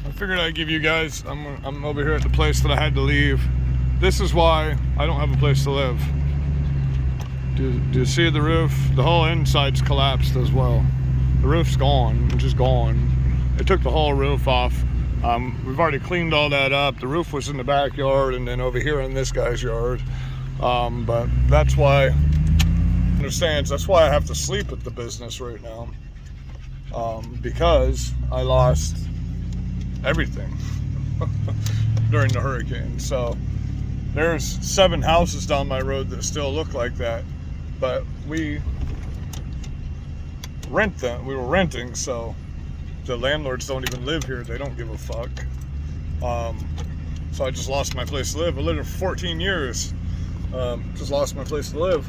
I figured I'd give you guys, I'm over here at the place that I had to leave. This is why I don't have a place to live. Do you see the roof? The whole inside's collapsed as well. The roof's gone, just gone. It took the whole roof off. We've already cleaned all that up. The roof was in the backyard and then over here in this guy's yard. But that's why, understands, that's why I have to sleep at the business right now. Because I lost everything during the hurricane. So there's 7 houses down my road that still look like that, but we rent them. We were renting, so the landlords don't even live here. They don't give a fuck. So I just lost my place to live. I lived here for 14 years. Just lost my place to live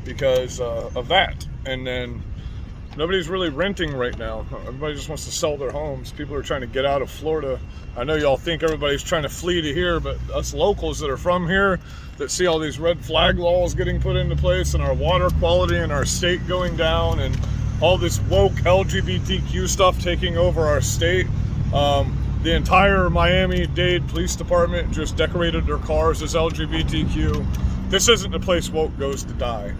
because of that. And then nobody's really renting right now. Everybody just wants to sell their homes. People are trying to get out of Florida. I know y'all think everybody's trying to flee to here, but us locals that are from here, that see all these red flag laws getting put into place and our water quality in our state going down and all this woke LGBTQ stuff taking over our state. The entire Miami-Dade Police Department just decorated their cars as LGBTQ. This isn't the place woke goes to die.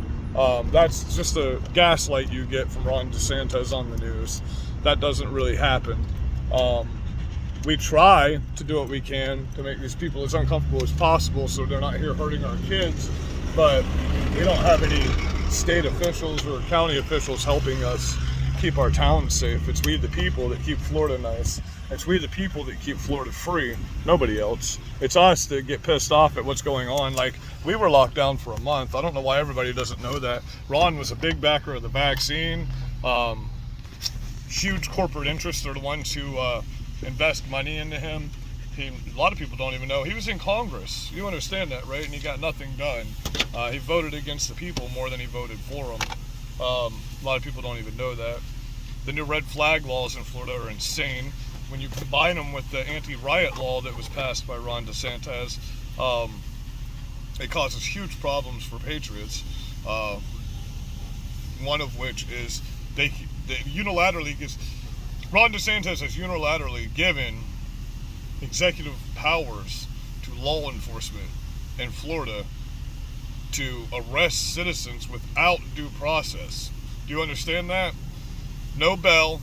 That's just a gaslight you get from Ron DeSantis on the news. That doesn't really happen. We try to do what we can to make these people as uncomfortable as possible so they're not here hurting our kids, but we don't have any state officials or county officials helping us keep our towns safe. It's we the people that keep Florida nice. It's we the people that keep Florida free. Nobody else. It's us that get pissed off at what's going on. Like, we were locked down for a month. I don't know why everybody doesn't know that. Ron was a big backer of the vaccine. Huge corporate interests are the ones who invest money into him. A lot of people don't even know. He was in Congress. You understand that, right? And he got nothing done. He voted against the people more than he voted for them. A lot of people don't even know that. The new red flag laws in Florida are insane. When you combine them with the anti-riot law that was passed by Ron DeSantis, it causes huge problems for patriots. One of which is they unilaterally gives, Ron DeSantis has unilaterally given executive powers to law enforcement in Florida to arrest citizens without due process. Do you understand that? No bail,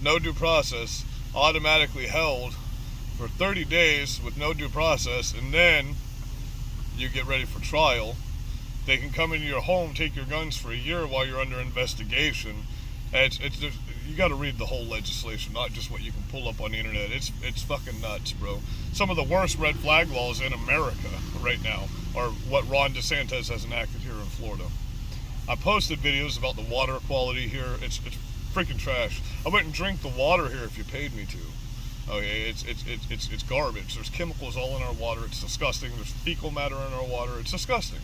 no due process, automatically held for 30 days with no due process, and then you get ready for trial. They can come into your home, take your guns for a year while you're under investigation. And you got to read the whole legislation, not just what you can pull up on the internet. It's fucking nuts, bro. Some of the worst red flag laws in America right now are what Ron DeSantis has enacted here in Florida. I posted videos about the water quality here. It's freaking trash. I wouldn't drink the water here if you paid me to. Okay, it's garbage. There's chemicals all in our water. It's disgusting. There's fecal matter in our water. It's disgusting.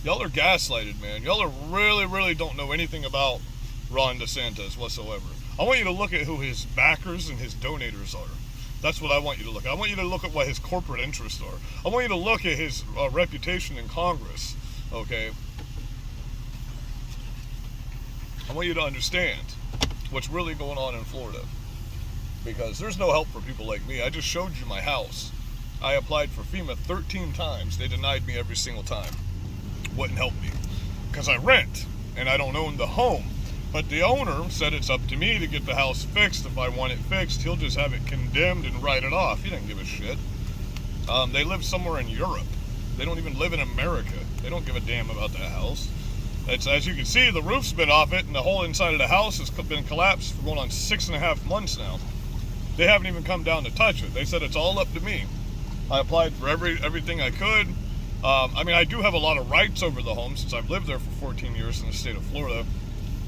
Y'all are gaslighted, man. Y'all are really don't know anything about Ron DeSantis whatsoever. I want you to look at who his backers and his donators are. That's what I want you to look at. I want you to look at what his corporate interests are. I want you to look at his reputation in Congress, okay? I want you to understand what's really going on in Florida, because there's no help for people like me. I just showed you my house. I applied for FEMA 13 times. They denied me every single time. Wouldn't help me because I rent and I don't own the home. But the owner said it's up to me to get the house fixed. If I want it fixed, he'll just have it condemned and write it off. He didn't give a shit. They live somewhere in Europe. They don't even live in America. They don't give a damn about that house. It's, as you can see, the roof's been off it and the whole inside of the house has been collapsed for going on 6.5 months now. They haven't even come down to touch it. They said it's all up to me. I applied for everything I could. I mean, I do have a lot of rights over the home since I've lived there for 14 years in the state of Florida.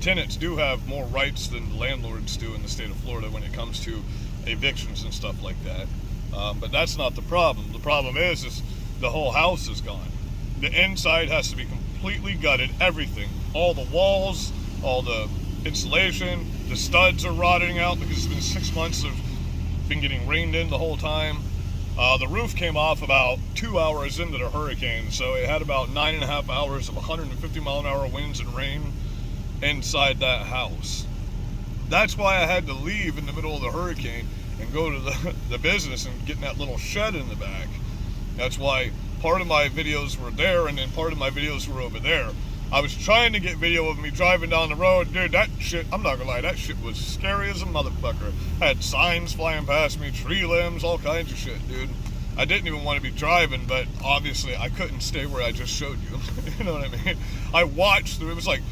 Tenants do have more rights than landlords do in the state of Florida when it comes to evictions and stuff like that. But that's not the problem. The problem is the whole house is gone. The inside has to be completely gutted, everything. All the walls, all the insulation, the studs are rotting out because it's been 6 months of been getting rained in the whole time. The roof came off about 2 hours into the hurricane, so it had about 9.5 hours of 150 mile an hour winds and rain inside that house. That's why I had to leave in the middle of the hurricane and go to the business and get in that little shed in the back. That's why part of my videos were there and then part of my videos were over there. I was trying to get video of me driving down the road. Dude, that shit, I'm not gonna lie, that shit was scary as a motherfucker. I had signs flying past me, tree limbs, all kinds of shit, dude. I didn't even want to be driving, but obviously I couldn't stay where I just showed you. You know what I mean? I watched through, it was like,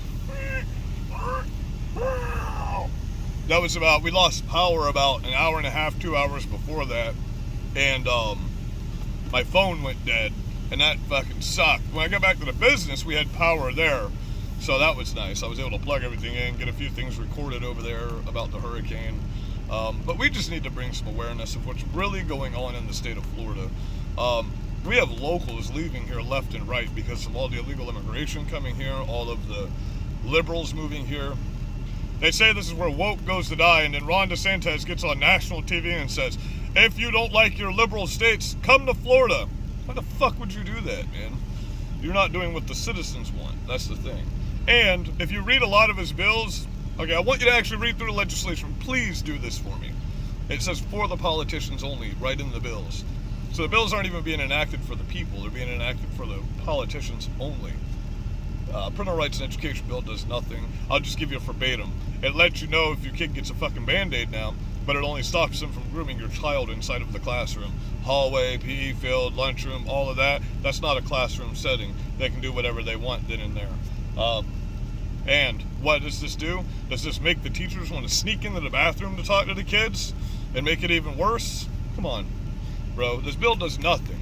that was about, we lost power about an hour and a half, 2 hours before that. And my phone went dead. And that fucking sucked. When I got back to the business, we had power there. So that was nice. I was able to plug everything in, get a few things recorded over there about the hurricane. But we just need to bring some awareness of what's really going on in the state of Florida. We have locals leaving here left and right because of all the illegal immigration coming here, all of the liberals moving here. They say this is where woke goes to die, and then Ron DeSantis gets on national TV and says, if you don't like your liberal states, come to Florida. Why the fuck would you do that, man? You're not doing what the citizens want. That's the thing. And if you read a lot of his bills, okay, I want you to actually read through the legislation. Please do this for me. It says for the politicians only, right in the bills. So the bills aren't even being enacted for the people. They're being enacted for the politicians only. Parental Rights and Education Bill does nothing. I'll just give you a verbatim. It lets you know if your kid gets a fucking Band-Aid now, but it only stops them from grooming your child inside of the classroom. Hallway, PE field, lunchroom, all of that. That's not a classroom setting. They can do whatever they want then and there. And what does this do? Does this make the teachers want to sneak into the bathroom to talk to the kids and make it even worse? Come on, bro. This bill does nothing.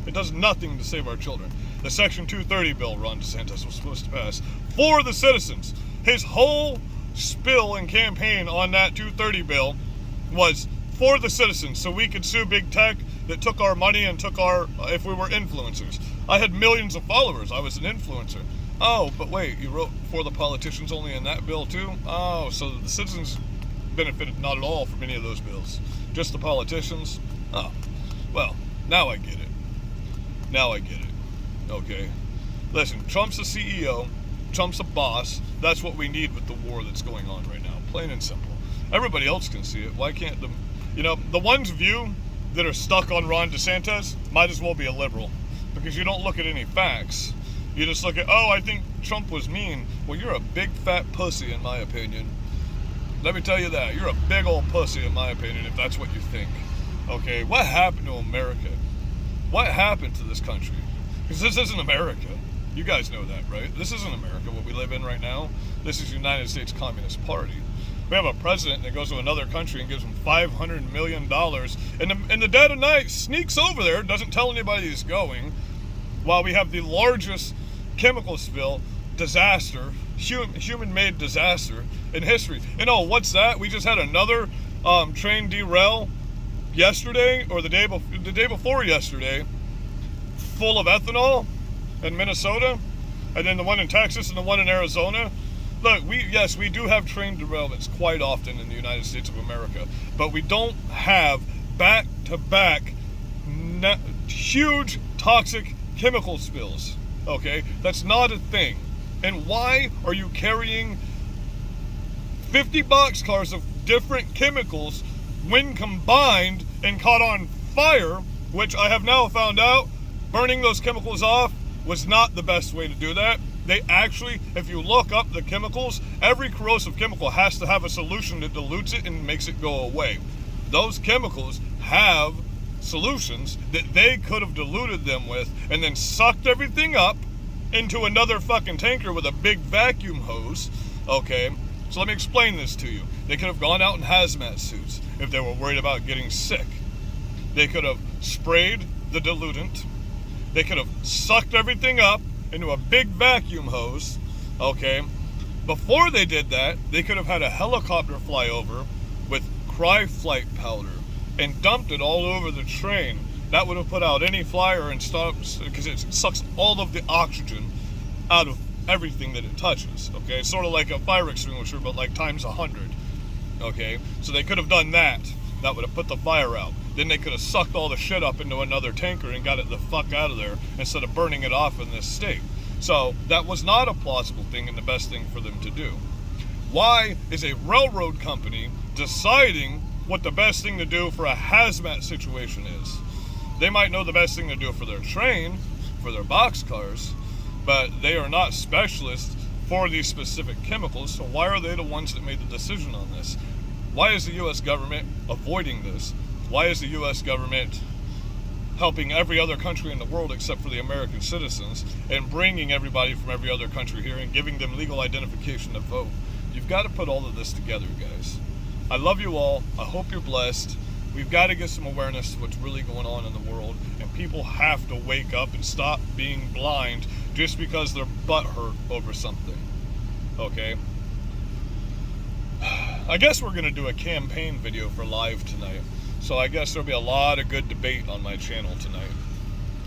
It does nothing to save our children. The Section 230 bill Ron DeSantis was supposed to pass for the citizens. His whole spill and campaign on that 230 bill was for the citizens, so we could sue big tech that took our money and took our, if we were influencers. I had millions of followers. I was an influencer. Oh, but wait, you wrote for the politicians only in that bill too? Oh, so the citizens benefited not at all from any of those bills. Just the politicians? Oh, well, now I get it. Now I get it. Okay. Listen, Trump's a CEO. Trump's a boss. That's what we need with the war that's going on right now. Plain and simple. Everybody else can see it. Why can't the ones of you that are stuck on Ron DeSantis might as well be a liberal, because you don't look at any facts. You just look at, oh, I think Trump was mean. Well, you're a big fat pussy in my opinion. Let me tell you that. You're a big old pussy in my opinion if that's what you think. Okay, what happened to America? What happened to this country? Because this isn't America. You guys know that, right? This isn't America, what we live in right now. This is the United States Communist Party. We have a president that goes to another country and gives them $500 million, and in the dead of night sneaks over there, doesn't tell anybody he's going, while we have the largest chemical spill disaster, human-made disaster in history. And oh, what's that? We just had another train derail yesterday, or the day before yesterday, full of ethanol in Minnesota, and then the one in Texas and the one in Arizona. Look, we do have train derailments quite often in the United States of America, but we don't have back-to-back huge toxic chemical spills, okay? That's not a thing. And why are you carrying 50 boxcars of different chemicals when combined and caught on fire, which I have now found out burning those chemicals off was not the best way to do that. They actually, if you look up the chemicals, every corrosive chemical has to have a solution that dilutes it and makes it go away. Those chemicals have solutions that they could have diluted them with and then sucked everything up into another fucking tanker with a big vacuum hose, okay? So let me explain this to you. They could have gone out in hazmat suits if they were worried about getting sick. They could have sprayed the dilutant. They could have sucked everything up into a big vacuum hose, okay? Before they did that, they could have had a helicopter fly over with cry-flight powder and dumped it all over the train. That would have put out any fire and stops, because it sucks all of the oxygen out of everything that it touches, okay? Sort of like a fire extinguisher, but like times 100, okay? So they could have done that. That would have put the fire out. Then they could have sucked all the shit up into another tanker and got it the fuck out of there instead of burning it off in this state. So that was not a plausible thing and the best thing for them to do. Why is a railroad company deciding what the best thing to do for a hazmat situation is? They might know the best thing to do for their train, for their boxcars, but they are not specialists for these specific chemicals, so why are they the ones that made the decision on this? Why is the U.S. government avoiding this? Why is the U.S. government helping every other country in the world except for the American citizens and bringing everybody from every other country here and giving them legal identification to vote? You've got to put all of this together, guys. I love you all. I hope you're blessed. We've got to get some awareness to what's really going on in the world, and people have to wake up and stop being blind just because their butt hurt over something. Okay? I guess we're going to do a campaign video for live tonight. So I guess there'll be a lot of good debate on my channel tonight.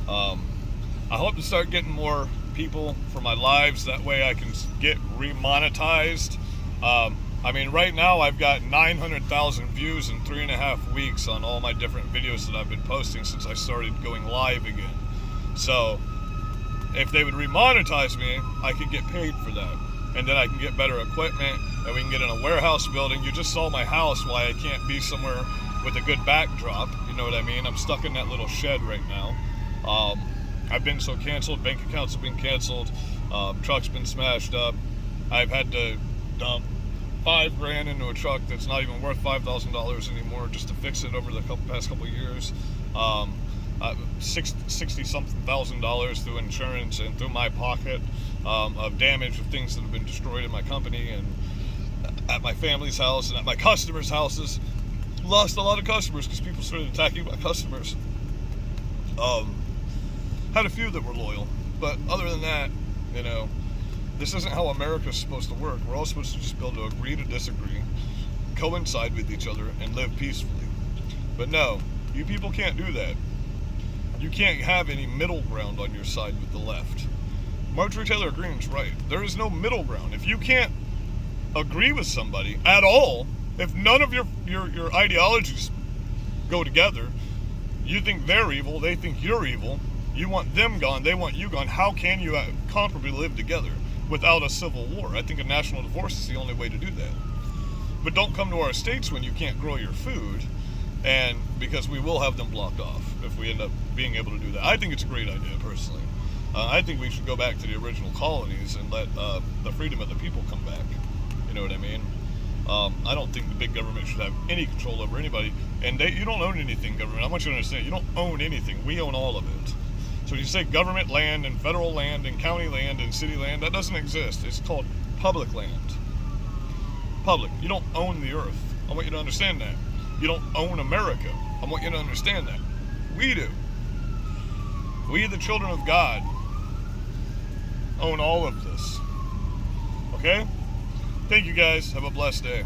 I hope to start getting more people for my lives. That way I can get remonetized. I mean, right now I've got 900,000 views in 3.5 weeks on all my different videos that I've been posting since I started going live again. So if they would remonetize me, I could get paid for that. And then I can get better equipment, and we can get in a warehouse building. You just saw my house, why I can't be somewhere with a good backdrop. You know what I mean? I'm stuck in that little shed right now. I've been so canceled. Bank accounts have been canceled. Truck's been smashed up. I've had to dump $5,000 into a truck that's not even worth $5,000 anymore just to fix it over the past couple years. 60-something thousand dollars through insurance and through my pocket of damage of things that have been destroyed in my company and at my family's house and at my customers' houses. Lost a lot of customers because people started attacking my customers. Had a few that were loyal, but other than that, you know, this isn't how America's supposed to work. We're all supposed to just be able to agree to disagree, coincide with each other, and live peacefully. But no, you people can't do that. You can't have any middle ground on your side with the left. Marjorie Taylor Greene's right. There is no middle ground. If you can't agree with somebody at all, if none of your ideologies go together, you think they're evil, they think you're evil, you want them gone, they want you gone, how can you comparably live together without a civil war? I think a national divorce is the only way to do that. But don't come to our states when you can't grow your food, and because we will have them blocked off if we end up being able to do that. I think it's a great idea, personally. I think we should go back to the original colonies and let the freedom of the people come back. You know what I mean? I don't think the big government should have any control over anybody. And you don't own anything, government. I want you to understand, you don't own anything. We own all of it. So when you say government land and federal land and county land and city land, that doesn't exist. It's called public land. Public. You don't own the earth. I want you to understand that. You don't own America. I want you to understand that. We do. We, the children of God, own all of this. Okay? Thank you guys. Have a blessed day.